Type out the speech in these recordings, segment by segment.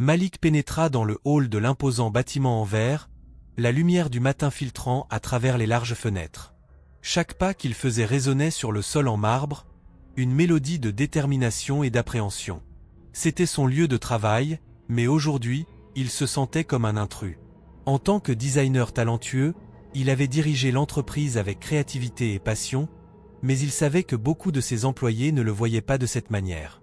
Malik pénétra dans le hall de l'imposant bâtiment en verre, la lumière du matin filtrant à travers les larges fenêtres. Chaque pas qu'il faisait résonnait sur le sol en marbre, une mélodie de détermination et d'appréhension. C'était son lieu de travail, mais aujourd'hui, il se sentait comme un intrus. En tant que designer talentueux, il avait dirigé l'entreprise avec créativité et passion, mais il savait que beaucoup de ses employés ne le voyaient pas de cette manière.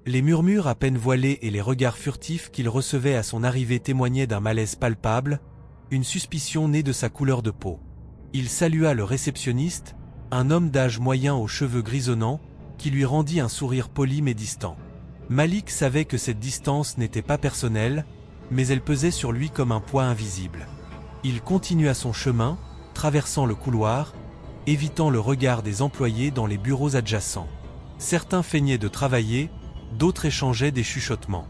Les murmures à peine voilés et les regards furtifs qu'il recevait à son arrivée témoignaient d'un malaise palpable, une suspicion née de sa couleur de peau. Il salua le réceptionniste, un homme d'âge moyen aux cheveux grisonnants, qui lui rendit un sourire poli mais distant. Malik savait que cette distance n'était pas personnelle, mais elle pesait sur lui comme un poids invisible. Il continua son chemin, traversant le couloir, évitant le regard des employés dans les bureaux adjacents. Certains feignaient de travailler, d'autres échangeaient des chuchotements.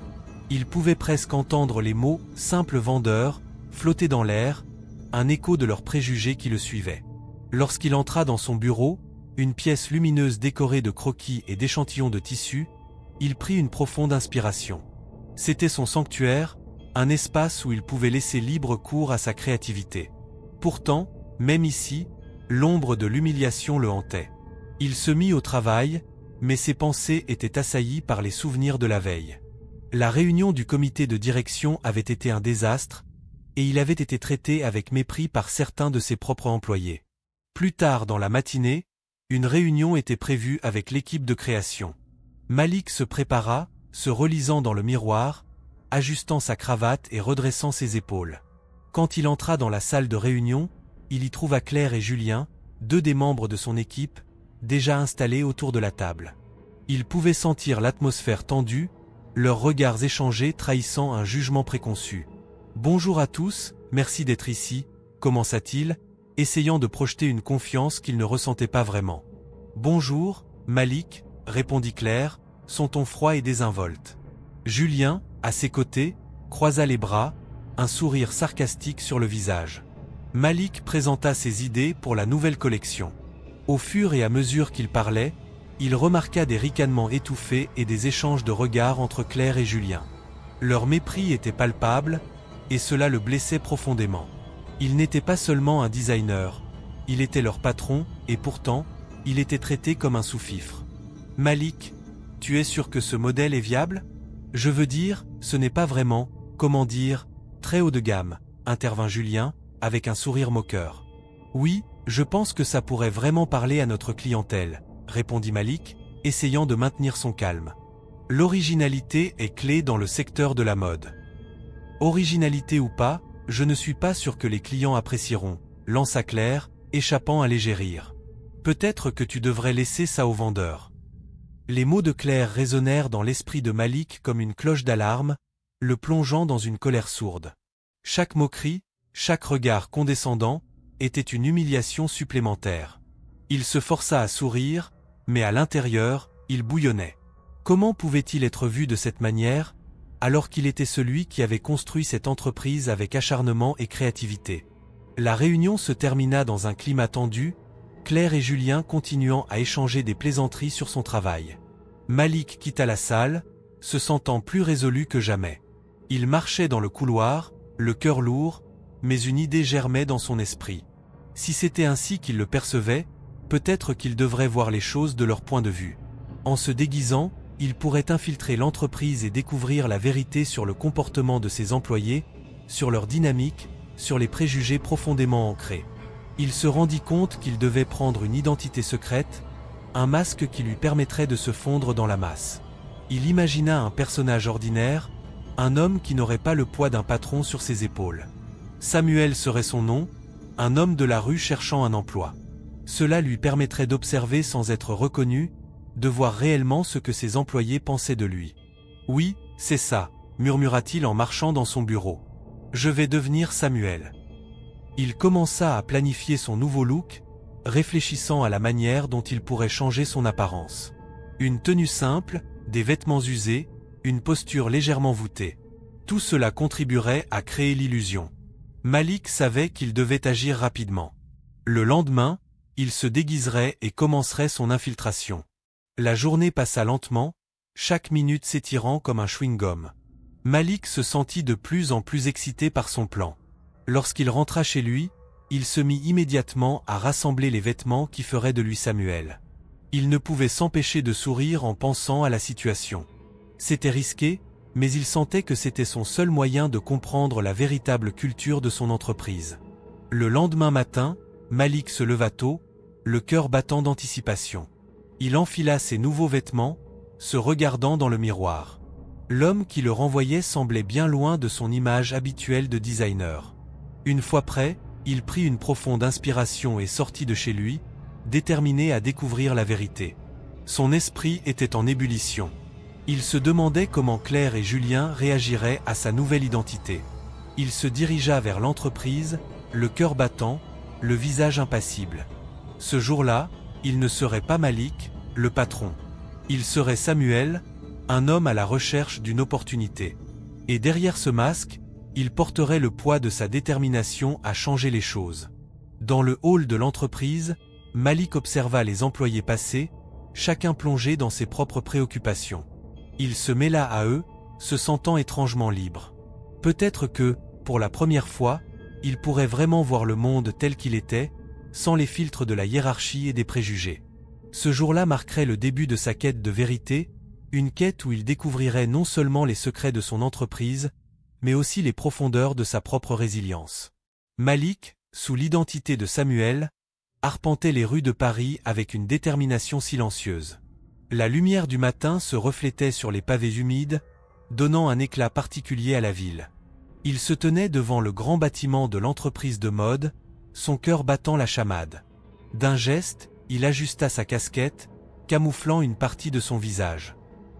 Il pouvait presque entendre les mots « simple vendeur » flotter dans l'air, un écho de leurs préjugés qui le suivaient. Lorsqu'il entra dans son bureau, une pièce lumineuse décorée de croquis et d'échantillons de tissu, il prit une profonde inspiration. C'était son sanctuaire, un espace où il pouvait laisser libre cours à sa créativité. Pourtant, même ici, l'ombre de l'humiliation le hantait. Il se mit au travail, mais ses pensées étaient assaillies par les souvenirs de la veille. La réunion du comité de direction avait été un désastre, et il avait été traité avec mépris par certains de ses propres employés. Plus tard dans la matinée, une réunion était prévue avec l'équipe de création. Malik se prépara, se relisant dans le miroir, ajustant sa cravate et redressant ses épaules. Quand il entra dans la salle de réunion, il y trouva Claire et Julien, deux des membres de son équipe, déjà installés autour de la table. Il pouvait sentir l'atmosphère tendue, leurs regards échangés trahissant un jugement préconçu. « Bonjour à tous, merci d'être ici », commença-t-il, essayant de projeter une confiance qu'il ne ressentait pas vraiment. « Bonjour, Malik », répondit Claire, son ton froid et désinvolte. Julien, à ses côtés, croisa les bras, un sourire sarcastique sur le visage. Malik présenta ses idées pour la nouvelle collection. Au fur et à mesure qu'il parlait, il remarqua des ricanements étouffés et des échanges de regards entre Claire et Julien. Leur mépris était palpable, et cela le blessait profondément. Il n'était pas seulement un designer, il était leur patron, et pourtant, il était traité comme un sous-fifre. « Malik, tu es sûr que ce modèle est viable ? Je veux dire, ce n'est pas vraiment, comment dire, très haut de gamme, intervint Julien, avec un sourire moqueur. Oui, je pense que ça pourrait vraiment parler à notre clientèle, répondit Malik, essayant de maintenir son calme. L'originalité est clé dans le secteur de la mode. Originalité ou pas, je ne suis pas sûr que les clients apprécieront, lança Claire, échappant un léger rire. Peut-être que tu devrais laisser ça aux vendeurs. Les mots de Claire résonnèrent dans l'esprit de Malik comme une cloche d'alarme, le plongeant dans une colère sourde. Chaque moquerie, chaque regard condescendant, était une humiliation supplémentaire. Il se força à sourire, mais à l'intérieur, il bouillonnait. Comment pouvait-il être vu de cette manière, alors qu'il était celui qui avait construit cette entreprise avec acharnement et créativité? La réunion se termina dans un climat tendu, Claire et Julien continuant à échanger des plaisanteries sur son travail. Malik quitta la salle, se sentant plus résolu que jamais. Il marchait dans le couloir, le cœur lourd, mais une idée germait dans son esprit. Si c'était ainsi qu'il le percevait, peut-être qu'il devrait voir les choses de leur point de vue. En se déguisant, il pourrait infiltrer l'entreprise et découvrir la vérité sur le comportement de ses employés, sur leur dynamique, sur les préjugés profondément ancrés. Il se rendit compte qu'il devait prendre une identité secrète, un masque qui lui permettrait de se fondre dans la masse. Il imagina un personnage ordinaire, un homme qui n'aurait pas le poids d'un patron sur ses épaules. Samuel serait son nom, un homme de la rue cherchant un emploi. Cela lui permettrait d'observer sans être reconnu, de voir réellement ce que ses employés pensaient de lui. « Oui, c'est ça », murmura-t-il en marchant dans son bureau. « Je vais devenir Samuel. » Il commença à planifier son nouveau look, réfléchissant à la manière dont il pourrait changer son apparence. Une tenue simple, des vêtements usés, une posture légèrement voûtée. Tout cela contribuerait à créer l'illusion. Malik savait qu'il devait agir rapidement. Le lendemain, il se déguiserait et commencerait son infiltration. La journée passa lentement, chaque minute s'étirant comme un chewing-gum. Malik se sentit de plus en plus excité par son plan. Lorsqu'il rentra chez lui, il se mit immédiatement à rassembler les vêtements qui feraient de lui Samuel. Il ne pouvait s'empêcher de sourire en pensant à la situation. C'était risqué, mais il sentait que c'était son seul moyen de comprendre la véritable culture de son entreprise. Le lendemain matin, Malik se leva tôt, le cœur battant d'anticipation. Il enfila ses nouveaux vêtements, se regardant dans le miroir. L'homme qui le renvoyait semblait bien loin de son image habituelle de designer. Une fois prêt, il prit une profonde inspiration et sortit de chez lui, déterminé à découvrir la vérité. Son esprit était en ébullition. Il se demandait comment Claire et Julien réagiraient à sa nouvelle identité. Il se dirigea vers l'entreprise, le cœur battant, le visage impassible. Ce jour-là, il ne serait pas Malik, le patron. Il serait Samuel, un homme à la recherche d'une opportunité. Et derrière ce masque, il porterait le poids de sa détermination à changer les choses. Dans le hall de l'entreprise, Malik observa les employés passer, chacun plongé dans ses propres préoccupations. Il se mêla à eux, se sentant étrangement libre. Peut-être que, pour la première fois, il pourrait vraiment voir le monde tel qu'il était, sans les filtres de la hiérarchie et des préjugés. Ce jour-là marquerait le début de sa quête de vérité, une quête où il découvrirait non seulement les secrets de son entreprise, mais aussi les profondeurs de sa propre résilience. Malik, sous l'identité de Samuel, arpentait les rues de Paris avec une détermination silencieuse. La lumière du matin se reflétait sur les pavés humides, donnant un éclat particulier à la ville. Il se tenait devant le grand bâtiment de l'entreprise de mode, son cœur battant la chamade. D'un geste, il ajusta sa casquette, camouflant une partie de son visage.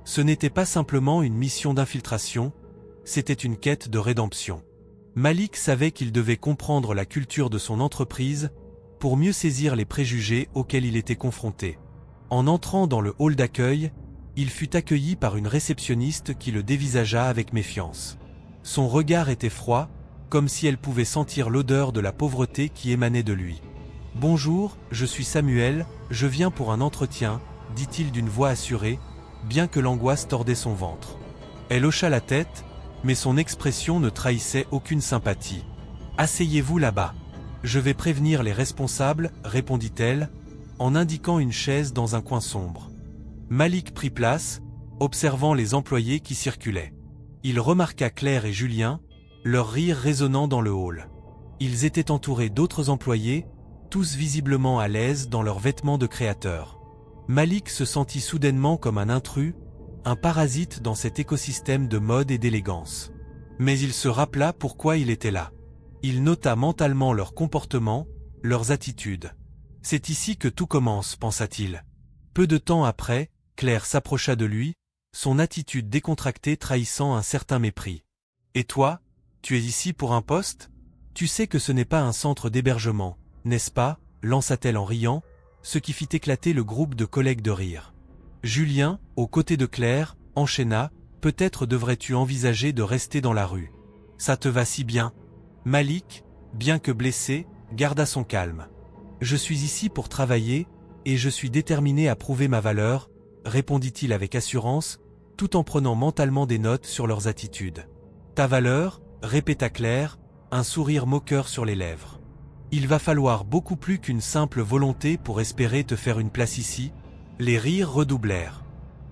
Ce n'était pas simplement une mission d'infiltration, c'était une quête de rédemption. Malik savait qu'il devait comprendre la culture de son entreprise pour mieux saisir les préjugés auxquels il était confronté. En entrant dans le hall d'accueil, il fut accueilli par une réceptionniste qui le dévisagea avec méfiance. Son regard était froid, comme si elle pouvait sentir l'odeur de la pauvreté qui émanait de lui. « Bonjour, je suis Samuel, je viens pour un entretien », dit-il d'une voix assurée, bien que l'angoisse tordait son ventre. Elle hocha la tête, mais son expression ne trahissait aucune sympathie. « Asseyez-vous là-bas. Je vais prévenir les responsables, répondit-elle, en indiquant une chaise dans un coin sombre. Malik prit place, observant les employés qui circulaient. Il remarqua Claire et Julien, leur rire résonnant dans le hall. Ils étaient entourés d'autres employés, tous visiblement à l'aise dans leurs vêtements de créateurs. Malik se sentit soudainement comme un intrus, un parasite dans cet écosystème de mode et d'élégance. Mais il se rappela pourquoi il était là. Il nota mentalement leur comportement, leurs attitudes. C'est ici que tout commence, pensa-t-il. Peu de temps après, Claire s'approcha de lui, son attitude décontractée trahissant un certain mépris. « Et toi, tu es ici pour un poste ? Tu sais que ce n'est pas un centre d'hébergement, n'est-ce pas ?» lança-t-elle en riant, ce qui fit éclater le groupe de collègues de rire. Julien, aux côtés de Claire, enchaîna « Peut-être devrais-tu envisager de rester dans la rue. Ça te va si bien. » Malik, bien que blessé, garda son calme. « Je suis ici pour travailler, et je suis déterminé à prouver ma valeur, » répondit-il avec assurance, tout en prenant mentalement des notes sur leurs attitudes. « Ta valeur ?» répéta Claire, un sourire moqueur sur les lèvres. « Il va falloir beaucoup plus qu'une simple volonté pour espérer te faire une place ici. » Les rires redoublèrent.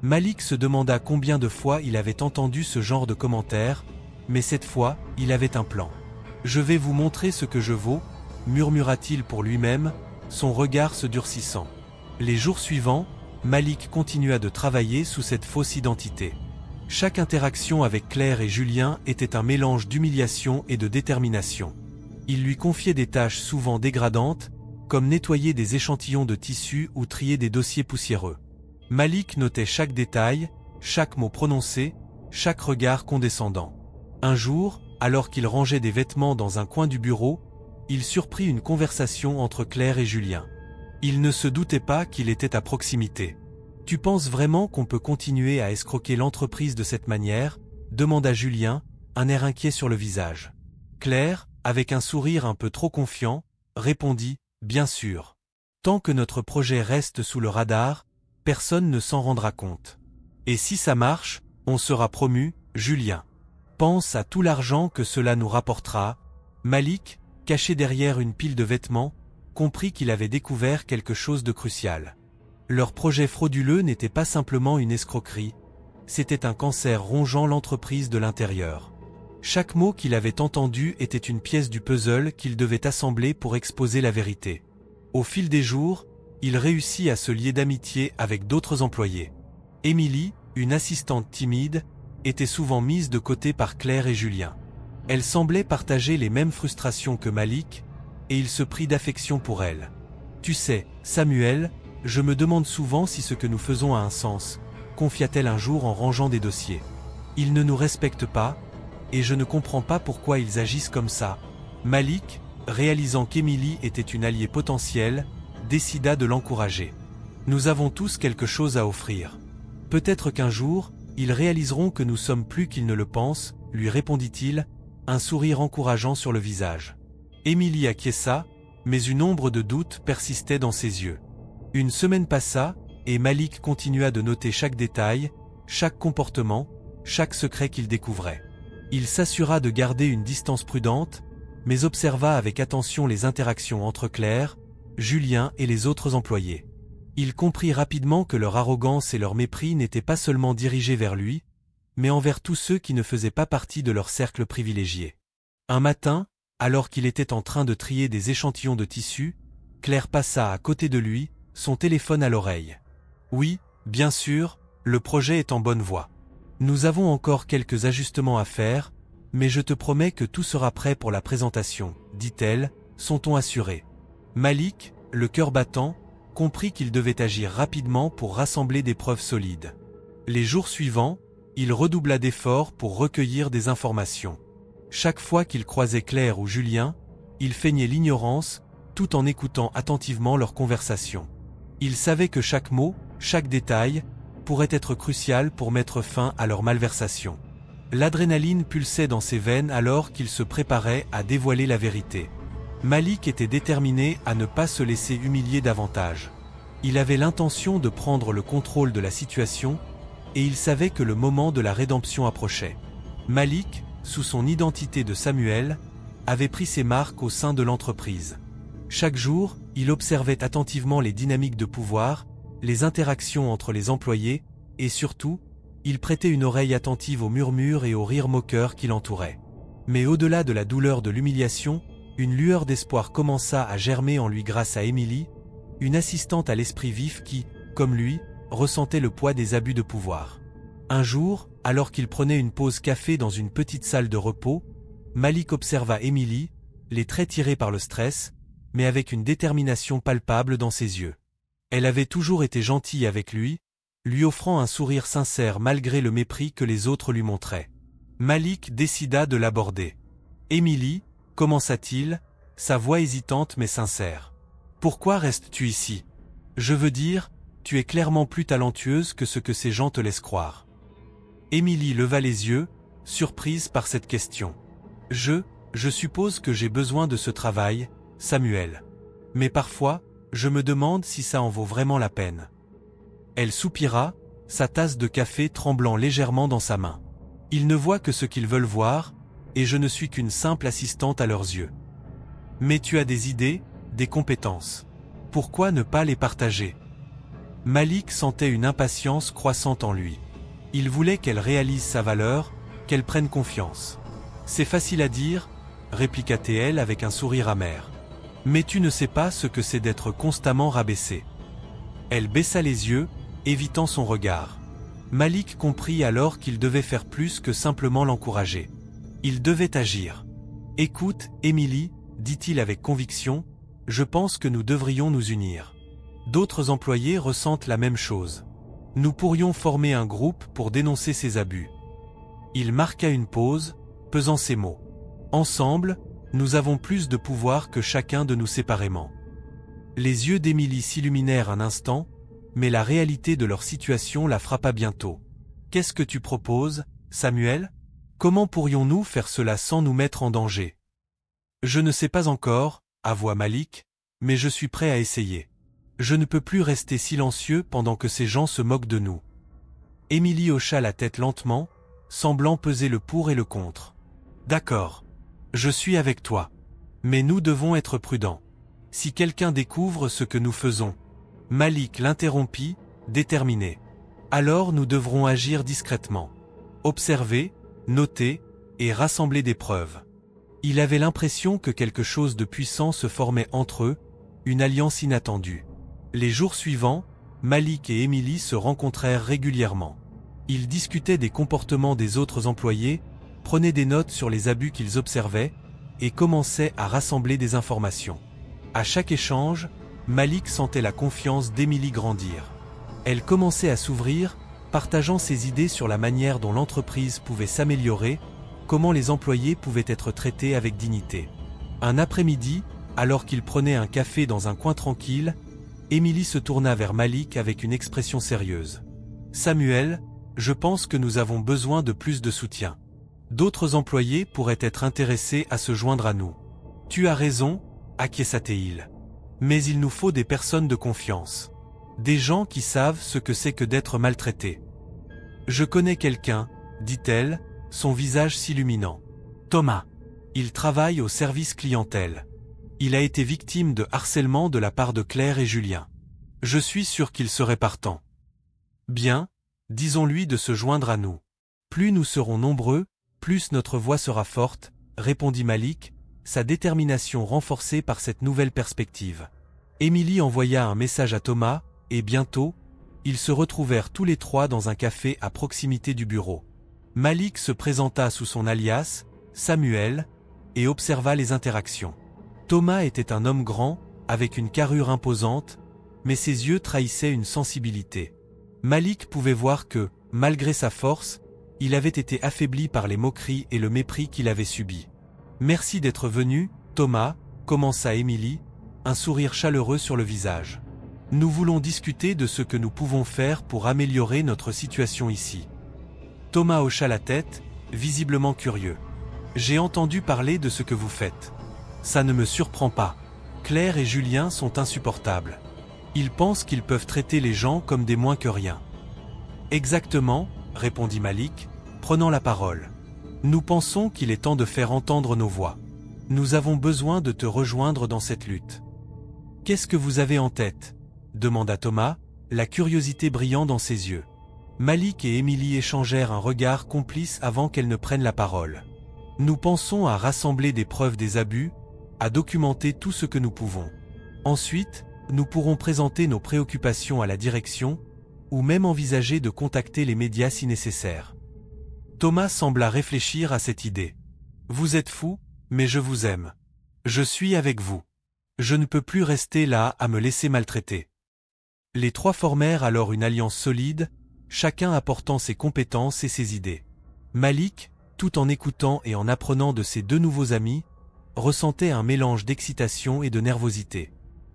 Malik se demanda combien de fois il avait entendu ce genre de commentaires, mais cette fois, il avait un plan. « Je vais vous montrer ce que je vaux », murmura-t-il pour lui-même, son regard se durcissant. Les jours suivants, Malik continua de travailler sous cette fausse identité. Chaque interaction avec Claire et Julien était un mélange d'humiliation et de détermination. Il lui confiait des tâches souvent dégradantes, comme nettoyer des échantillons de tissu ou trier des dossiers poussiéreux. Malik notait chaque détail, chaque mot prononcé, chaque regard condescendant. Un jour, alors qu'il rangeait des vêtements dans un coin du bureau, il surprit une conversation entre Claire et Julien. Il ne se doutait pas qu'il était à proximité. « Tu penses vraiment qu'on peut continuer à escroquer l'entreprise de cette manière ?» demanda Julien, un air inquiet sur le visage. Claire, avec un sourire un peu trop confiant, répondit « Bien sûr. Tant que notre projet reste sous le radar, personne ne s'en rendra compte. Et si ça marche, on sera promu, Julien. » Pense à tout l'argent que cela nous rapportera. » Malik, caché derrière une pile de vêtements, comprit qu'il avait découvert quelque chose de crucial. Leur projet frauduleux n'était pas simplement une escroquerie, c'était un cancer rongeant l'entreprise de l'intérieur. Chaque mot qu'il avait entendu était une pièce du puzzle qu'il devait assembler pour exposer la vérité. Au fil des jours, il réussit à se lier d'amitié avec d'autres employés. Émilie, une assistante timide, était souvent mise de côté par Claire et Julien. Elle semblait partager les mêmes frustrations que Malik, et il se prit d'affection pour elle. « Tu sais, Samuel, je me demande souvent si ce que nous faisons a un sens, » confia-t-elle un jour en rangeant des dossiers. « Ils ne nous respectent pas, et je ne comprends pas pourquoi ils agissent comme ça. » Malik, réalisant qu'Émilie était une alliée potentielle, décida de l'encourager. « Nous avons tous quelque chose à offrir. Peut-être qu'un jour, ils réaliseront que nous sommes plus qu'ils ne le pensent, » lui répondit-il, un sourire encourageant sur le visage. Émilie acquiesça, mais une ombre de doute persistait dans ses yeux. Une semaine passa, et Malik continua de noter chaque détail, chaque comportement, chaque secret qu'il découvrait. Il s'assura de garder une distance prudente, mais observa avec attention les interactions entre Claire, Julien et les autres employés. Il comprit rapidement que leur arrogance et leur mépris n'étaient pas seulement dirigés vers lui, mais envers tous ceux qui ne faisaient pas partie de leur cercle privilégié. Un matin, alors qu'il était en train de trier des échantillons de tissu, Claire passa à côté de lui, son téléphone à l'oreille. « Oui, bien sûr, le projet est en bonne voie. Nous avons encore quelques ajustements à faire, mais je te promets que tout sera prêt pour la présentation, » dit-elle, son ton assuré. Malik, le cœur battant, comprit qu'il devait agir rapidement pour rassembler des preuves solides. Les jours suivants, il redoubla d'efforts pour recueillir des informations. Chaque fois qu'il croisait Claire ou Julien, il feignait l'ignorance, tout en écoutant attentivement leur conversation. Il savait que chaque mot, chaque détail, pourrait être crucial pour mettre fin à leur malversation. L'adrénaline pulsait dans ses veines alors qu'il se préparait à dévoiler la vérité. Malik était déterminé à ne pas se laisser humilier davantage. Il avait l'intention de prendre le contrôle de la situation, et il savait que le moment de la rédemption approchait. Malik, sous son identité de Samuel, avait pris ses marques au sein de l'entreprise. Chaque jour, il observait attentivement les dynamiques de pouvoir, les interactions entre les employés, et surtout, il prêtait une oreille attentive aux murmures et aux rires moqueurs qui l'entouraient. Mais au-delà de la douleur de l'humiliation, une lueur d'espoir commença à germer en lui grâce à Émilie, une assistante à l'esprit vif qui, comme lui, ressentait le poids des abus de pouvoir. Un jour, alors qu'il prenait une pause café dans une petite salle de repos, Malik observa Émilie, les traits tirés par le stress, mais avec une détermination palpable dans ses yeux. Elle avait toujours été gentille avec lui offrant un sourire sincère malgré le mépris que les autres lui montraient. Malik décida de l'aborder. « Émilie, » commença-t-il, sa voix hésitante mais sincère. « Pourquoi restes-tu ici? Je veux dire, tu es clairement plus talentueuse que ce que ces gens te laissent croire. » Émilie leva les yeux, surprise par cette question. « Je suppose que j'ai besoin de ce travail, Samuel. Mais parfois, je me demande si ça en vaut vraiment la peine. » Elle soupira, sa tasse de café tremblant légèrement dans sa main. « Ils ne voient que ce qu'ils veulent voir, et je ne suis qu'une simple assistante à leurs yeux. Mais tu as des idées, des compétences. Pourquoi ne pas les partager ?» Malik sentait une impatience croissante en lui. Il voulait qu'elle réalise sa valeur, qu'elle prenne confiance. « C'est facile à dire, » répliqua-t-elle avec un sourire amer. « Mais tu ne sais pas ce que c'est d'être constamment rabaissé. » Elle baissa les yeux, évitant son regard. Malik comprit alors qu'il devait faire plus que simplement l'encourager. Il devait agir. « Écoute, Émilie, » dit-il avec conviction, « je pense que nous devrions nous unir. D'autres employés ressentent la même chose. Nous pourrions former un groupe pour dénoncer ces abus. » Il marqua une pause, pesant ses mots. « Ensemble, nous avons plus de pouvoir que chacun de nous séparément. » Les yeux d'Émilie s'illuminèrent un instant, mais la réalité de leur situation la frappa bientôt. « Qu'est-ce que tu proposes, Samuel? Comment pourrions-nous faire cela sans nous mettre en danger? » « Je ne sais pas encore, » avoua Malik, « mais je suis prêt à essayer. Je ne peux plus rester silencieux pendant que ces gens se moquent de nous. » Émilie hocha la tête lentement, semblant peser le pour et le contre. D'accord. Je suis avec toi. Mais nous devons être prudents. Si quelqu'un découvre ce que nous faisons, Malik l'interrompit, déterminé. Alors nous devrons agir discrètement. Observer, noter et rassembler des preuves. Il avait l'impression que quelque chose de puissant se formait entre eux, une alliance inattendue. Les jours suivants, Malik et Emily se rencontrèrent régulièrement. Ils discutaient des comportements des autres employés, prenaient des notes sur les abus qu'ils observaient et commençaient à rassembler des informations. À chaque échange, Malik sentait la confiance d'Emily grandir. Elle commençait à s'ouvrir, partageant ses idées sur la manière dont l'entreprise pouvait s'améliorer, comment les employés pouvaient être traités avec dignité. Un après-midi, alors qu'ils prenaient un café dans un coin tranquille, Emily se tourna vers Malik avec une expression sérieuse. « Samuel, je pense que nous avons besoin de plus de soutien. D'autres employés pourraient être intéressés à se joindre à nous. »« Tu as raison, » acquiesça-t-il. « Mais il nous faut des personnes de confiance. Des gens qui savent ce que c'est que d'être maltraités. »« Je connais quelqu'un, » dit-elle, son visage s'illuminant. « Thomas. Il travaille au service clientèle. Il a été victime de harcèlement de la part de Claire et Julien. Je suis sûr qu'il serait partant. »« Bien, disons-lui de se joindre à nous. Plus nous serons nombreux, plus notre voix sera forte, » répondit Malik, sa détermination renforcée par cette nouvelle perspective. Emily envoya un message à Thomas, et bientôt, ils se retrouvèrent tous les trois dans un café à proximité du bureau. Malik se présenta sous son alias, Samuel, et observa les interactions. Thomas était un homme grand, avec une carrure imposante, mais ses yeux trahissaient une sensibilité. Malik pouvait voir que, malgré sa force, il avait été affaibli par les moqueries et le mépris qu'il avait subis. « Merci d'être venu, Thomas, » commença Emily, un sourire chaleureux sur le visage. « Nous voulons discuter de ce que nous pouvons faire pour améliorer notre situation ici. » Thomas hocha la tête, visiblement curieux. « J'ai entendu parler de ce que vous faites. Ça ne me surprend pas. Claire et Julien sont insupportables. Ils pensent qu'ils peuvent traiter les gens comme des moins que rien. »« Exactement, » répondit Malik, prenant la parole. « Nous pensons qu'il est temps de faire entendre nos voix. Nous avons besoin de te rejoindre dans cette lutte. »« Qu'est-ce que vous avez en tête ?» demanda Thomas, la curiosité brillant dans ses yeux. Malik et Emily échangèrent un regard complice avant qu'elle ne prenne la parole. « Nous pensons à rassembler des preuves des abus, à documenter tout ce que nous pouvons. Ensuite, nous pourrons présenter nos préoccupations à la direction, ou même envisager de contacter les médias si nécessaire. » Thomas sembla réfléchir à cette idée. « Vous êtes fou, mais je vous aime. Je suis avec vous. Je ne peux plus rester là à me laisser maltraiter. » Les trois formèrent alors une alliance solide, chacun apportant ses compétences et ses idées. Malik, tout en écoutant et en apprenant de ses deux nouveaux amis, ressentait un mélange d'excitation et de nervosité.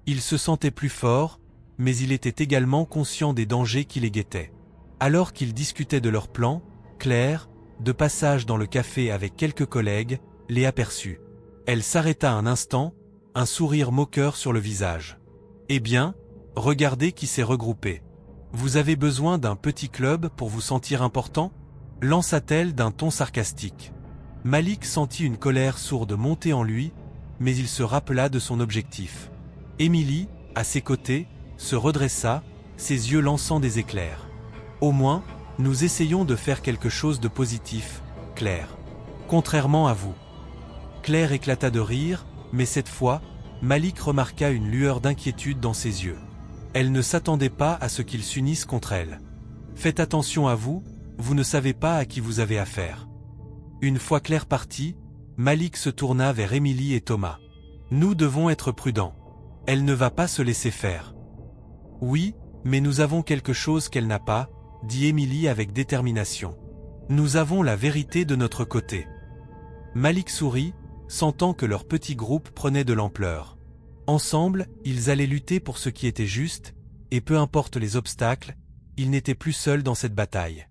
Il se sentait plus fort, mais il était également conscient des dangers qui les guettaient. Alors qu'ils discutaient de leurs plans, Claire, de passage dans le café avec quelques collègues, les aperçut. Elle s'arrêta un instant, un sourire moqueur sur le visage. « Eh bien, regardez qui s'est regroupé. Vous avez besoin d'un petit club pour vous sentir important ?» lança-t-elle d'un ton sarcastique. Malik sentit une colère sourde monter en lui, mais il se rappela de son objectif. Emily, à ses côtés, se redressa, ses yeux lançant des éclairs. « Au moins, nous essayons de faire quelque chose de positif, Claire. Contrairement à vous. » Claire éclata de rire, mais cette fois, Malik remarqua une lueur d'inquiétude dans ses yeux. Elle ne s'attendait pas à ce qu'ils s'unissent contre elle. « Faites attention à vous, vous ne savez pas à qui vous avez affaire. » Une fois Claire partie, Malik se tourna vers Emily et Thomas. « Nous devons être prudents. Elle ne va pas se laisser faire. »« Oui, mais nous avons quelque chose qu'elle n'a pas, » dit Emily avec détermination. « Nous avons la vérité de notre côté. » Malik sourit, sentant que leur petit groupe prenait de l'ampleur. Ensemble, ils allaient lutter pour ce qui était juste, et peu importe les obstacles, ils n'étaient plus seuls dans cette bataille.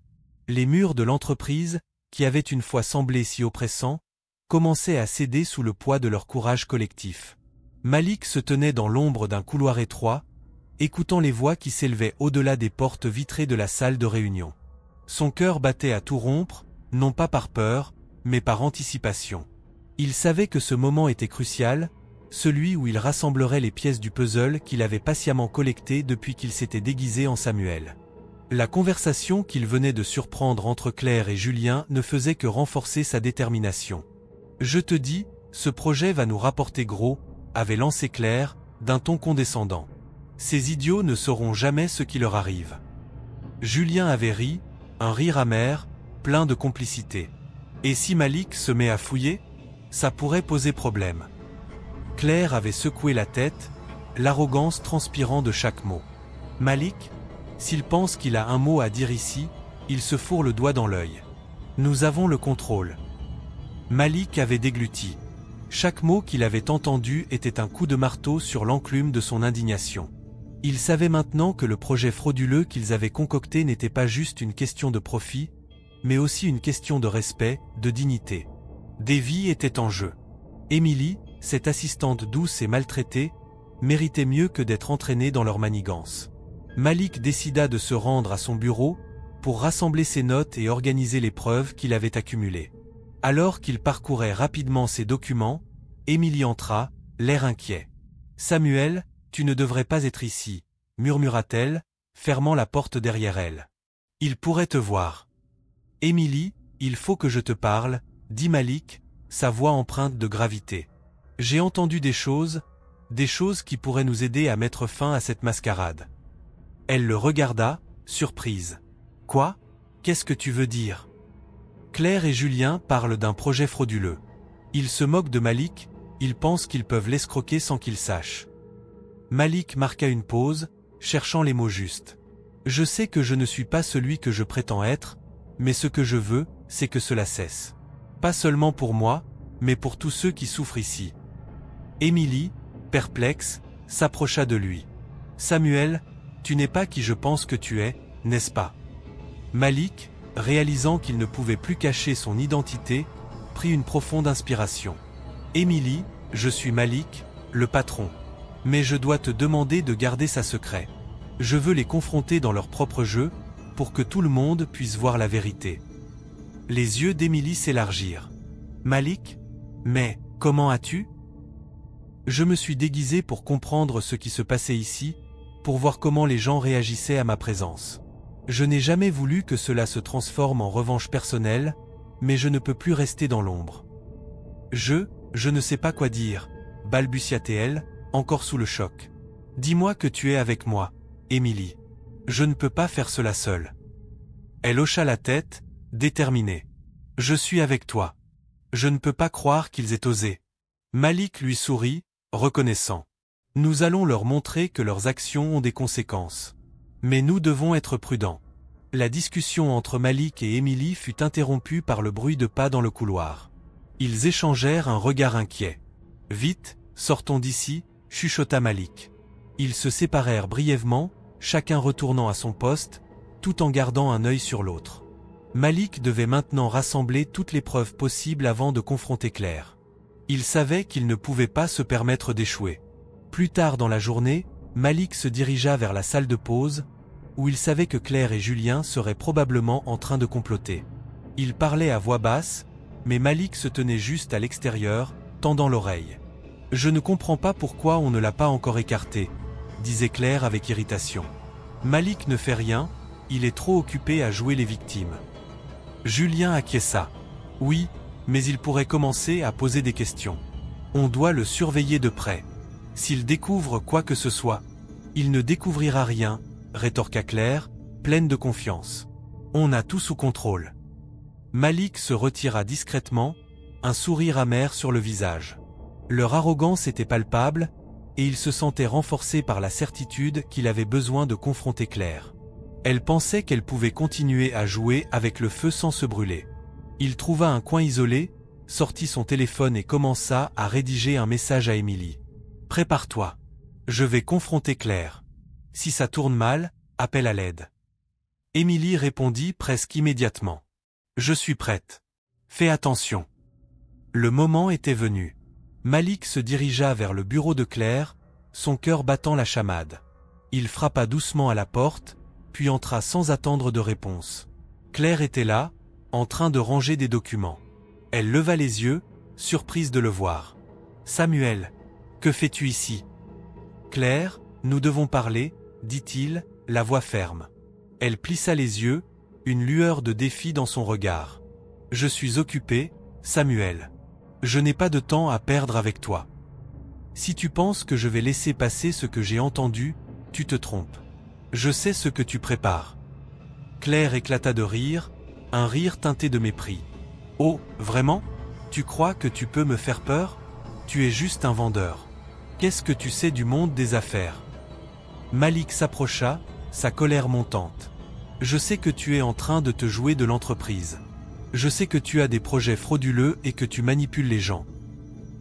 Les murs de l'entreprise, qui avaient une fois semblé si oppressants, commençaient à céder sous le poids de leur courage collectif. Malik se tenait dans l'ombre d'un couloir étroit, écoutant les voix qui s'élevaient au-delà des portes vitrées de la salle de réunion. Son cœur battait à tout rompre, non pas par peur, mais par anticipation. Il savait que ce moment était crucial, celui où il rassemblerait les pièces du puzzle qu'il avait patiemment collectées depuis qu'il s'était déguisé en Samuel. La conversation qu'il venait de surprendre entre Claire et Julien ne faisait que renforcer sa détermination. « Je te dis, ce projet va nous rapporter gros », avait lancé Claire, d'un ton condescendant. « Ces idiots ne sauront jamais ce qui leur arrive. » Julien avait ri, un rire amer, plein de complicité. « Et si Malik se met à fouiller ? Ça pourrait poser problème. » Claire avait secoué la tête, l'arrogance transpirant de chaque mot. « Malik ? S'il pense qu'il a un mot à dire ici, il se fourre le doigt dans l'œil. Nous avons le contrôle. » Malik avait dégluti. Chaque mot qu'il avait entendu était un coup de marteau sur l'enclume de son indignation. Il savait maintenant que le projet frauduleux qu'ils avaient concocté n'était pas juste une question de profit, mais aussi une question de respect, de dignité. Des vies étaient en jeu. Émilie, cette assistante douce et maltraitée, méritait mieux que d'être entraînée dans leur manigance. Malik décida de se rendre à son bureau pour rassembler ses notes et organiser les preuves qu'il avait accumulées. Alors qu'il parcourait rapidement ses documents, Émilie entra, l'air inquiet. « Samuel, tu ne devrais pas être ici, » murmura-t-elle, fermant la porte derrière elle. « Il pourrait te voir. »« Émilie, il faut que je te parle, » dit Malik, sa voix empreinte de gravité. « J'ai entendu des choses qui pourraient nous aider à mettre fin à cette mascarade. » Elle le regarda, surprise. « Quoi ? Qu'est-ce que tu veux dire ? » Claire et Julien parlent d'un projet frauduleux. Ils se moquent de Malik, ils pensent qu'ils peuvent l'escroquer sans qu'il sache. Malik marqua une pause, cherchant les mots justes. « Je sais que je ne suis pas celui que je prétends être, mais ce que je veux, c'est que cela cesse. Pas seulement pour moi, mais pour tous ceux qui souffrent ici. » Émilie, perplexe, s'approcha de lui. « Samuel, tu n'es pas qui je pense que tu es, n'est-ce pas ?» Malik, réalisant qu'il ne pouvait plus cacher son identité, prit une profonde inspiration. « Émilie, je suis Malik, le patron. Mais je dois te demander de garder ça secret. Je veux les confronter dans leur propre jeu, pour que tout le monde puisse voir la vérité. » Les yeux d'Émilie s'élargirent. « Malik ? Mais, comment as-tu ? » « Je me suis déguisé pour comprendre ce qui se passait ici, pour voir comment les gens réagissaient à ma présence. Je n'ai jamais voulu que cela se transforme en revanche personnelle, mais je ne peux plus rester dans l'ombre. »« Je ne sais pas quoi dire, » balbutia-t-elle, encore sous le choc. « Dis-moi que tu es avec moi, Émilie. Je ne peux pas faire cela seule. » Elle hocha la tête, déterminée. « Je suis avec toi. Je ne peux pas croire qu'ils aient osé. » Malik lui sourit, reconnaissant. « Nous allons leur montrer que leurs actions ont des conséquences. Mais nous devons être prudents. » La discussion entre Malik et Émilie fut interrompue par le bruit de pas dans le couloir. Ils échangèrent un regard inquiet. « Vite, sortons d'ici » chuchota Malik. Ils se séparèrent brièvement, chacun retournant à son poste, tout en gardant un œil sur l'autre. Malik devait maintenant rassembler toutes les preuves possibles avant de confronter Claire. Il savait qu'il ne pouvait pas se permettre d'échouer. Plus tard dans la journée, Malik se dirigea vers la salle de pause, où il savait que Claire et Julien seraient probablement en train de comploter. Il parlait à voix basse, mais Malik se tenait juste à l'extérieur, tendant l'oreille. « Je ne comprends pas pourquoi on ne l'a pas encore écarté », disait Claire avec irritation. « Malik ne fait rien, il est trop occupé à jouer les victimes. » Julien acquiesça. « Oui, mais il pourrait commencer à poser des questions. On doit le surveiller de près. S'il découvre quoi que ce soit, il ne découvrira rien, » rétorqua Claire, pleine de confiance. « On a tout sous contrôle. » Malik se retira discrètement, un sourire amer sur le visage. Leur arrogance était palpable, et il se sentait renforcé par la certitude qu'il avait besoin de confronter Claire. Elle pensait qu'elle pouvait continuer à jouer avec le feu sans se brûler. Il trouva un coin isolé, sortit son téléphone et commença à rédiger un message à Émilie. « Prépare-toi. Je vais confronter Claire. Si ça tourne mal, appelle à l'aide. » Émilie répondit presque immédiatement. « Je suis prête. Fais attention. » Le moment était venu. Malik se dirigea vers le bureau de Claire, son cœur battant la chamade. Il frappa doucement à la porte, puis entra sans attendre de réponse. Claire était là, en train de ranger des documents. Elle leva les yeux, surprise de le voir. « Samuel, que fais-tu ici ?»« Claire, nous devons parler, dit-il, la voix ferme. Elle plissa les yeux, une lueur de défi dans son regard. « Je suis occupé, Samuel. Je n'ai pas de temps à perdre avec toi. Si tu penses que je vais laisser passer ce que j'ai entendu, tu te trompes. Je sais ce que tu prépares. » Claire éclata de rire, un rire teinté de mépris. « Oh, vraiment? Tu crois que tu peux me faire peur? Tu es juste un vendeur. Qu'est-ce que tu sais du monde des affaires ?» Malik s'approcha, sa colère montante. « Je sais que tu es en train de te jouer de l'entreprise. Je sais que tu as des projets frauduleux et que tu manipules les gens. »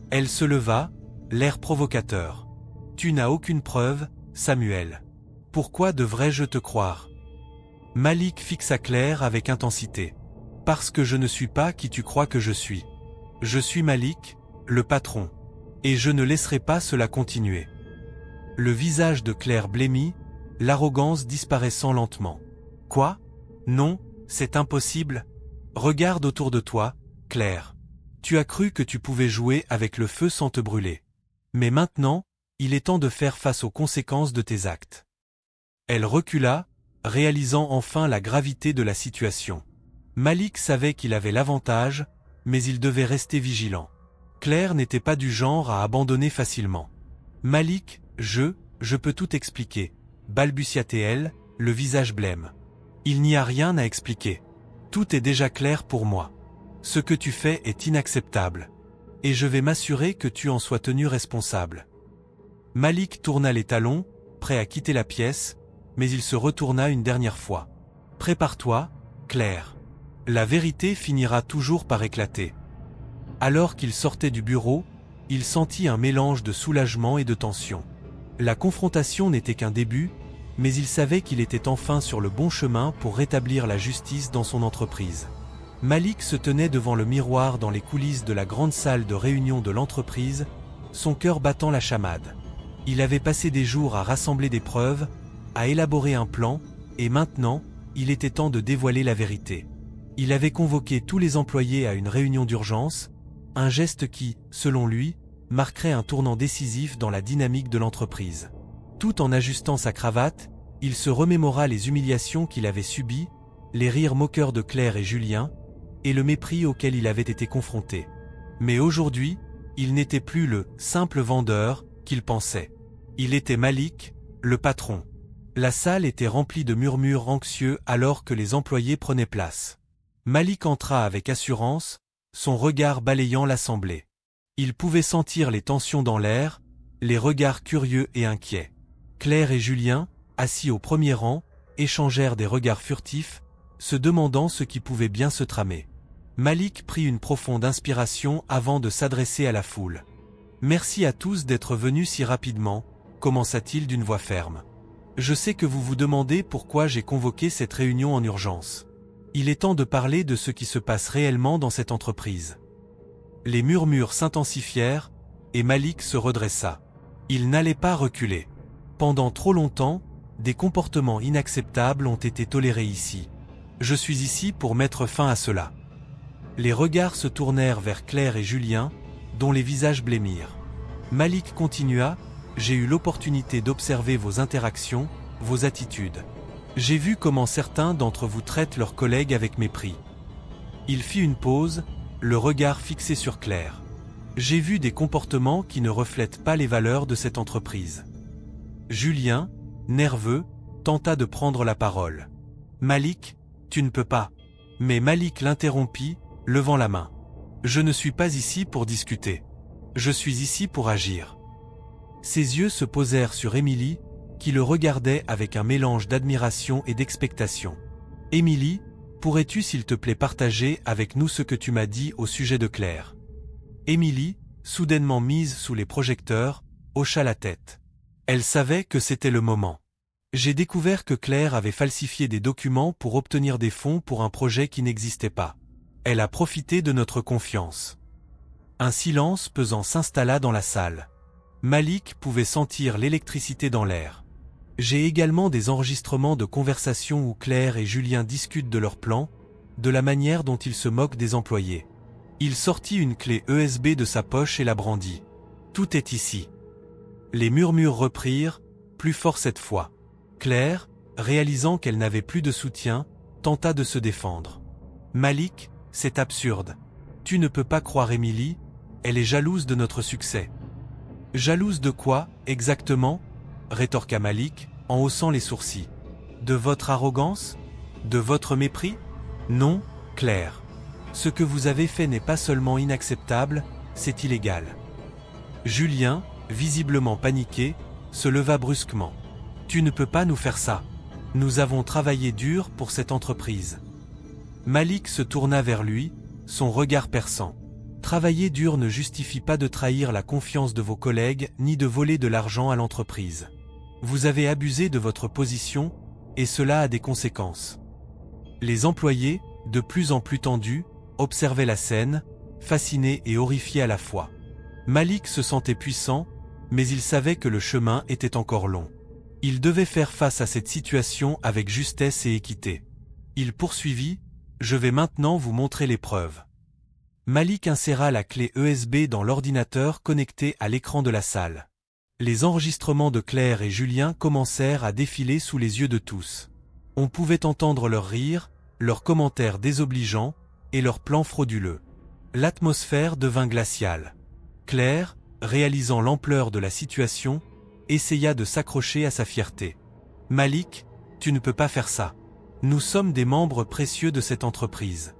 Elle se leva, l'air provocateur. « Tu n'as aucune preuve, Samuel. Pourquoi devrais-je te croire ?» Malik fixa Claire avec intensité. « Parce que je ne suis pas qui tu crois que je suis. Je suis Malik, le patron. Et je ne laisserai pas cela continuer. » Le visage de Claire blêmit, l'arrogance disparaissant lentement. « Quoi? Non, c'est impossible. Regarde autour de toi, Claire. Tu as cru que tu pouvais jouer avec le feu sans te brûler. Mais maintenant, il est temps de faire face aux conséquences de tes actes. » Elle recula, réalisant enfin la gravité de la situation. Malik savait qu'il avait l'avantage, mais il devait rester vigilant. Claire n'était pas du genre à abandonner facilement. « Malik, je peux tout expliquer, » balbutia-t-elle, le visage blême. « Il n'y a rien à expliquer. Tout est déjà clair pour moi. Ce que tu fais est inacceptable. Et je vais m'assurer que tu en sois tenu responsable. » Malik tourna les talons, prêt à quitter la pièce, mais il se retourna une dernière fois. « Prépare-toi, Claire. La vérité finira toujours par éclater. » Alors qu'il sortait du bureau, il sentit un mélange de soulagement et de tension. La confrontation n'était qu'un début, mais il savait qu'il était enfin sur le bon chemin pour rétablir la justice dans son entreprise. Malik se tenait devant le miroir dans les coulisses de la grande salle de réunion de l'entreprise, son cœur battant la chamade. Il avait passé des jours à rassembler des preuves, à élaborer un plan, et maintenant, il était temps de dévoiler la vérité. Il avait convoqué tous les employés à une réunion d'urgence, un geste qui, selon lui, marquerait un tournant décisif dans la dynamique de l'entreprise. Tout en ajustant sa cravate, il se remémora les humiliations qu'il avait subies, les rires moqueurs de Claire et Julien, et le mépris auquel il avait été confronté. Mais aujourd'hui, il n'était plus le « simple vendeur » qu'il pensait. Il était Malik, le patron. La salle était remplie de murmures anxieux alors que les employés prenaient place. Malik entra avec assurance, son regard balayant l'assemblée. Il pouvait sentir les tensions dans l'air, les regards curieux et inquiets. Claire et Julien, assis au premier rang, échangèrent des regards furtifs, se demandant ce qui pouvait bien se tramer. Malik prit une profonde inspiration avant de s'adresser à la foule. « Merci à tous d'être venus si rapidement », commença-t-il d'une voix ferme. « Je sais que vous vous demandez pourquoi j'ai convoqué cette réunion en urgence. Il est temps de parler de ce qui se passe réellement dans cette entreprise. » Les murmures s'intensifièrent, et Malik se redressa. Il n'allait pas reculer. Pendant trop longtemps, des comportements inacceptables ont été tolérés ici. Je suis ici pour mettre fin à cela. Les regards se tournèrent vers Claire et Julien, dont les visages blêmirent. Malik continua, « J'ai eu l'opportunité d'observer vos interactions, vos attitudes. J'ai vu comment certains d'entre vous traitent leurs collègues avec mépris. » Il fit une pause, le regard fixé sur Claire. « J'ai vu des comportements qui ne reflètent pas les valeurs de cette entreprise. » Julien, nerveux, tenta de prendre la parole. « Malik, tu ne peux pas. » Mais Malik l'interrompit, levant la main. « Je ne suis pas ici pour discuter. Je suis ici pour agir. » Ses yeux se posèrent sur Émilie, qui le regardait avec un mélange d'admiration et d'expectation. « Émilie, pourrais-tu s'il te plaît partager avec nous ce que tu m'as dit au sujet de Claire ?» Émilie, soudainement mise sous les projecteurs, hocha la tête. Elle savait que c'était le moment. « J'ai découvert que Claire avait falsifié des documents pour obtenir des fonds pour un projet qui n'existait pas. Elle a profité de notre confiance. » Un silence pesant s'installa dans la salle. Malik pouvait sentir l'électricité dans l'air. « J'ai également des enregistrements de conversations où Claire et Julien discutent de leur plan, de la manière dont il se moque des employés. Il sortit une clé USB de sa poche et la brandit. Tout est ici. Les murmures reprirent, plus fort cette fois. Claire, réalisant qu'elle n'avait plus de soutien, tenta de se défendre. Malik, c'est absurde. Tu ne peux pas croire Émilie, elle est jalouse de notre succès. Jalouse de quoi, exactement? Rétorqua Malik, en haussant les sourcils. De votre arrogance? De votre mépris? Non, Claire. Ce que vous avez fait n'est pas seulement inacceptable, c'est illégal. Julien, visiblement paniqué, se leva brusquement. Tu ne peux pas nous faire ça. Nous avons travaillé dur pour cette entreprise. Malik se tourna vers lui, son regard perçant. Travailler dur ne justifie pas de trahir la confiance de vos collègues ni de voler de l'argent à l'entreprise. Vous avez abusé de votre position, et cela a des conséquences. Les employés, de plus en plus tendus, observaient la scène, fascinés et horrifiés à la fois. Malik se sentait puissant, mais il savait que le chemin était encore long. Il devait faire face à cette situation avec justesse et équité. Il poursuivit, « Je vais maintenant vous montrer les preuves. » Malik inséra la clé USB dans l'ordinateur connecté à l'écran de la salle. Les enregistrements de Claire et Julien commencèrent à défiler sous les yeux de tous. On pouvait entendre leurs rires, leurs commentaires désobligeants et leurs plans frauduleux. L'atmosphère devint glaciale. Claire, réalisant l'ampleur de la situation, essaya de s'accrocher à sa fierté. « Malik, tu ne peux pas faire ça. Nous sommes des membres précieux de cette entreprise. »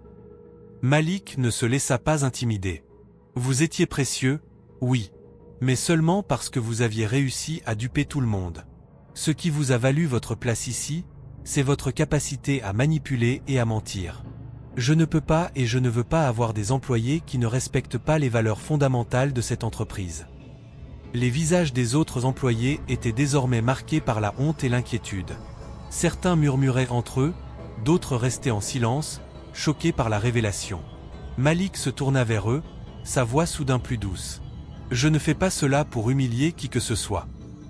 Malik ne se laissa pas intimider. « Vous étiez précieux, oui, mais seulement parce que vous aviez réussi à duper tout le monde. Ce qui vous a valu votre place ici, c'est votre capacité à manipuler et à mentir. Je ne peux pas et je ne veux pas avoir des employés qui ne respectent pas les valeurs fondamentales de cette entreprise. » Les visages des autres employés étaient désormais marqués par la honte et l'inquiétude. Certains murmuraient entre eux, d'autres restaient en silence, choqués par la révélation. Malik se tourna vers eux, sa voix soudain plus douce. « Je ne fais pas cela pour humilier qui que ce soit.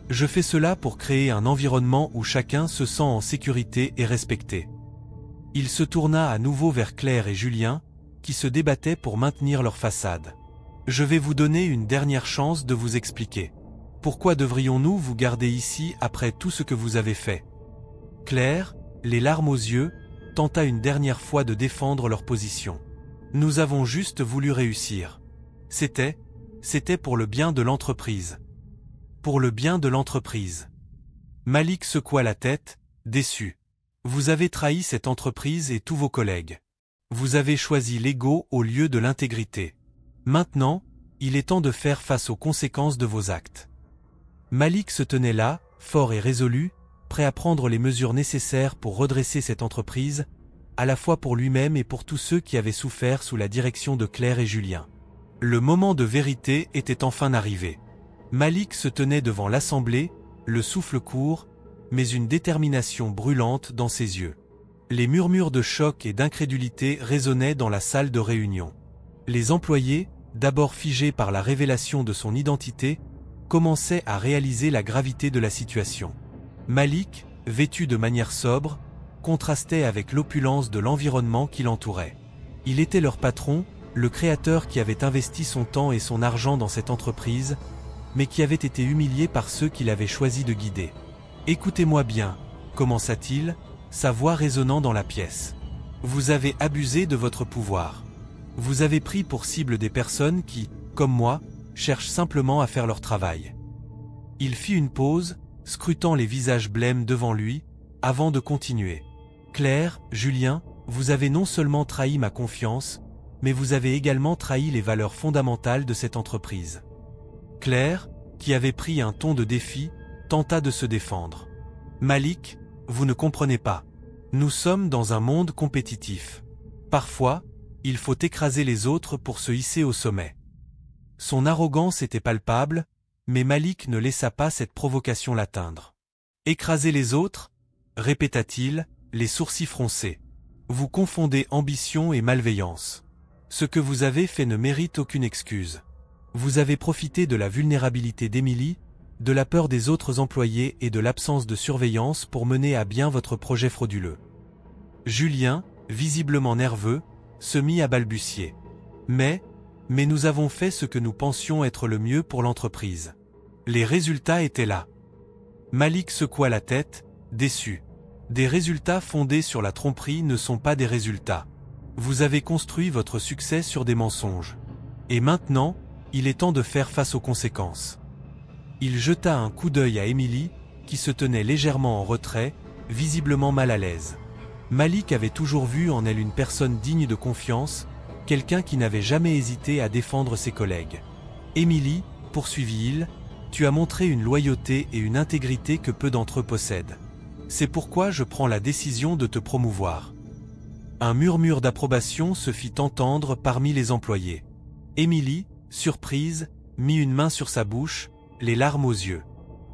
Je fais cela pour créer un environnement où chacun se sent en sécurité et respecté. » Il se tourna à nouveau vers Claire et Julien, qui se débattaient pour maintenir leur façade. « Je vais vous donner une dernière chance de vous expliquer. Pourquoi devrions-nous vous garder ici après tout ce que vous avez fait ?» Claire, les larmes aux yeux, tenta une dernière fois de défendre leur position. « Nous avons juste voulu réussir. C'était pour le bien de l'entreprise. Pour le bien de l'entreprise. » Malik secoua la tête, déçu. « Vous avez trahi cette entreprise et tous vos collègues. Vous avez choisi l'ego au lieu de l'intégrité. Maintenant, il est temps de faire face aux conséquences de vos actes. » Malik se tenait là, fort et résolu, prêt à prendre les mesures nécessaires pour redresser cette entreprise, à la fois pour lui-même et pour tous ceux qui avaient souffert sous la direction de Claire et Julien. Le moment de vérité était enfin arrivé. Malik se tenait devant l'assemblée, le souffle court, mais une détermination brûlante dans ses yeux. Les murmures de choc et d'incrédulité résonnaient dans la salle de réunion. Les employés, d'abord figés par la révélation de son identité, commençaient à réaliser la gravité de la situation. Malik, vêtu de manière sobre, contrastait avec l'opulence de l'environnement qui l'entourait. Il était leur patron, le créateur qui avait investi son temps et son argent dans cette entreprise, mais qui avait été humilié par ceux qu'il avait choisi de guider. « Écoutez-moi bien, » commença-t-il, sa voix résonnant dans la pièce. « Vous avez abusé de votre pouvoir. Vous avez pris pour cible des personnes qui, comme moi, cherchent simplement à faire leur travail. » Il fit une pause, scrutant les visages blêmes devant lui, avant de continuer. « Claire, Julien, vous avez non seulement trahi ma confiance, mais vous avez également trahi les valeurs fondamentales de cette entreprise. » Claire, qui avait pris un ton de défi, tenta de se défendre. « Malik, vous ne comprenez pas. Nous sommes dans un monde compétitif. Parfois, il faut écraser les autres pour se hisser au sommet. » Son arrogance était palpable, mais Malik ne laissa pas cette provocation l'atteindre. « Écraser les autres ?» répéta-t-il, les sourcils froncés. « Vous confondez ambition et malveillance. Ce que vous avez fait ne mérite aucune excuse. Vous avez profité de la vulnérabilité d'Émilie, de la peur des autres employés et de l'absence de surveillance pour mener à bien votre projet frauduleux. » Julien, visiblement nerveux, se mit à balbutier. Mais nous avons fait ce que nous pensions être le mieux pour l'entreprise. Les résultats étaient là. Malik secoua la tête, déçu. Des résultats fondés sur la tromperie ne sont pas des résultats. Vous avez construit votre succès sur des mensonges. Et maintenant, il est temps de faire face aux conséquences. Il jeta un coup d'œil à Émilie, qui se tenait légèrement en retrait, visiblement mal à l'aise. Malik avait toujours vu en elle une personne digne de confiance, quelqu'un qui n'avait jamais hésité à défendre ses collègues. Émilie, poursuivit-il, tu as montré une loyauté et une intégrité que peu d'entre eux possèdent. C'est pourquoi je prends la décision de te promouvoir. Un murmure d'approbation se fit entendre parmi les employés. Émilie, surprise, mit une main sur sa bouche, les larmes aux yeux.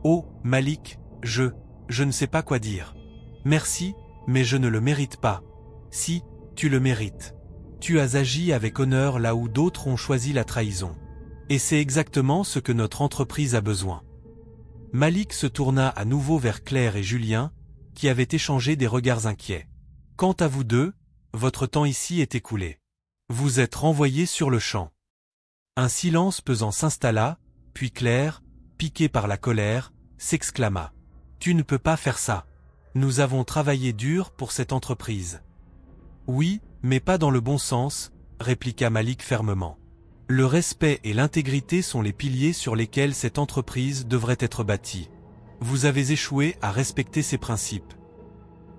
Oh, Malik, je ne sais pas quoi dire. Merci, mais je ne le mérite pas. Si, tu le mérites. Tu as agi avec honneur là où d'autres ont choisi la trahison. Et c'est exactement ce que notre entreprise a besoin. Malik se tourna à nouveau vers Claire et Julien, qui avaient échangé des regards inquiets. Quant à vous deux, votre temps ici est écoulé. Vous êtes renvoyés sur le champ. Un silence pesant s'installa, puis Claire, piquée par la colère, s'exclama. Tu ne peux pas faire ça. Nous avons travaillé dur pour cette entreprise. Oui, mais pas dans le bon sens, répliqua Malik fermement. Le respect et l'intégrité sont les piliers sur lesquels cette entreprise devrait être bâtie. Vous avez échoué à respecter ces principes.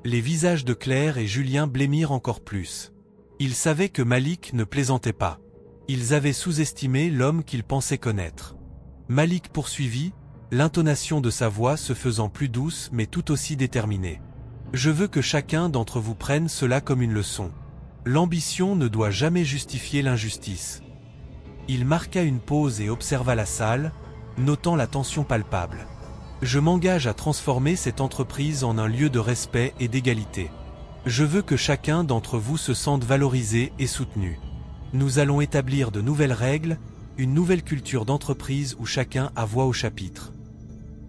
Les visages de Claire et Julien blêmirent encore plus. Ils savaient que Malik ne plaisantait pas. Ils avaient sous-estimé l'homme qu'ils pensaient connaître. Malik poursuivit, l'intonation de sa voix se faisant plus douce mais tout aussi déterminée. Je veux que chacun d'entre vous prenne cela comme une leçon. L'ambition ne doit jamais justifier l'injustice. Il marqua une pause et observa la salle, notant la tension palpable. Je m'engage à transformer cette entreprise en un lieu de respect et d'égalité. Je veux que chacun d'entre vous se sente valorisé et soutenu. Nous allons établir de nouvelles règles, une nouvelle culture d'entreprise où chacun a voix au chapitre.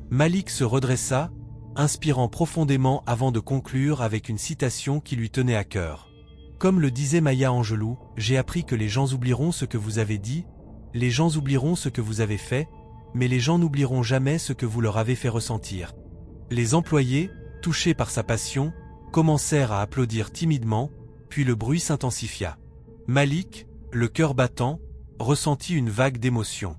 Malik se redressa, inspirant profondément avant de conclure avec une citation qui lui tenait à cœur. Comme le disait Maya Angelou, j'ai appris que les gens oublieront ce que vous avez dit, les gens oublieront ce que vous avez fait, mais les gens n'oublieront jamais ce que vous leur avez fait ressentir. Les employés, touchés par sa passion, commencèrent à applaudir timidement, puis le bruit s'intensifia. Malik, le cœur battant, ressentit une vague d'émotion.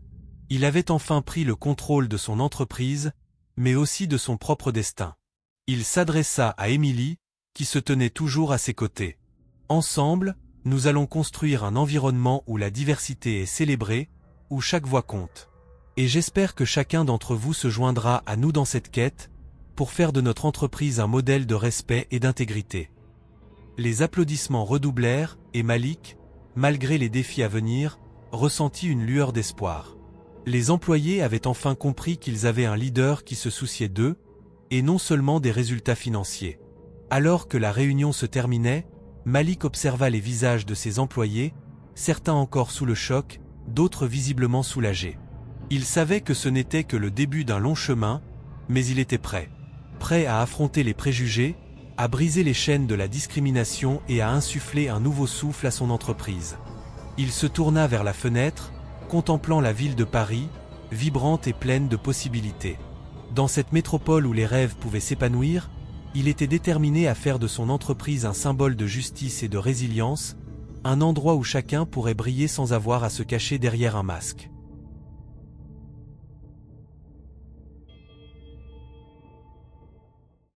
Il avait enfin pris le contrôle de son entreprise, mais aussi de son propre destin. Il s'adressa à Émilie, qui se tenait toujours à ses côtés. Ensemble, nous allons construire un environnement où la diversité est célébrée, où chaque voix compte. Et j'espère que chacun d'entre vous se joindra à nous dans cette quête, pour faire de notre entreprise un modèle de respect et d'intégrité. Les applaudissements redoublèrent, et Malik, malgré les défis à venir, ressentit une lueur d'espoir. Les employés avaient enfin compris qu'ils avaient un leader qui se souciait d'eux, et non seulement des résultats financiers. Alors que la réunion se terminait, Malik observa les visages de ses employés, certains encore sous le choc, d'autres visiblement soulagés. Il savait que ce n'était que le début d'un long chemin, mais il était prêt. Prêt à affronter les préjugés, à briser les chaînes de la discrimination et à insuffler un nouveau souffle à son entreprise. Il se tourna vers la fenêtre, contemplant la ville de Paris, vibrante et pleine de possibilités. Dans cette métropole où les rêves pouvaient s'épanouir, il était déterminé à faire de son entreprise un symbole de justice et de résilience, un endroit où chacun pourrait briller sans avoir à se cacher derrière un masque.